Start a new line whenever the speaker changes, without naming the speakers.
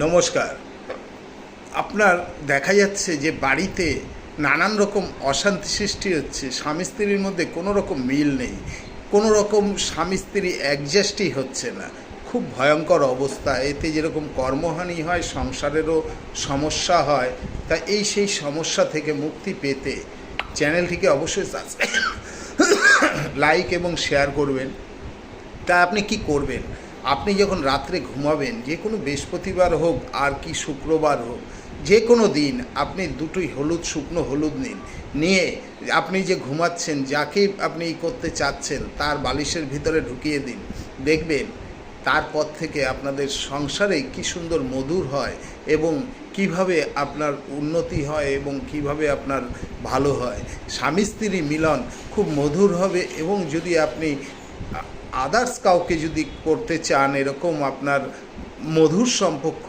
নমস্কার। আপনার দেখা যাচ্ছে যে বাড়িতে নানান রকম অশান্তি সৃষ্টি হচ্ছে, স্বামী স্ত্রীর মধ্যে কোনো রকম মিল নেই, কোনো রকম স্বামী স্ত্রী অ্যাডজাস্টই হচ্ছে না। খুব ভয়ঙ্কর অবস্থা। এতে যেরকম কর্মহানি হয়, সংসারেরও সমস্যা হয়। তা সেই সমস্যা থেকে মুক্তি পেতে চ্যানেলটিকে অবশ্যই সাবস্ক্রাইব, লাইক এবং শেয়ার করবেন। তা আপনি কি করবেন? আপনি যখন রাত্রে ঘুমাবেন, যে কোনো বৃহস্পতিবার হোক আর কি শুক্রবার হোক, যে কোনো দিন আপনি দুটোই হলুদ, শুকনো হলুদ নিয়ে আপনি যে ঘুমাচ্ছেন, যাকে আপনি করতে চাচ্ছেন তার বালিশের ভিতরে ঢুকিয়ে দিন। দেখবেন তারপর থেকে আপনাদের সংসারে কি সুন্দর মধুর হয় এবং কিভাবে আপনার উন্নতি হয় এবং কিভাবে আপনার ভালো হয়। স্বামী স্ত্রী মিলন খুব মধুর হবে। এবং যদি আপনি আদার্স কাউকে যদি করতে চান এরকম আপনার মধুর সম্পর্ক,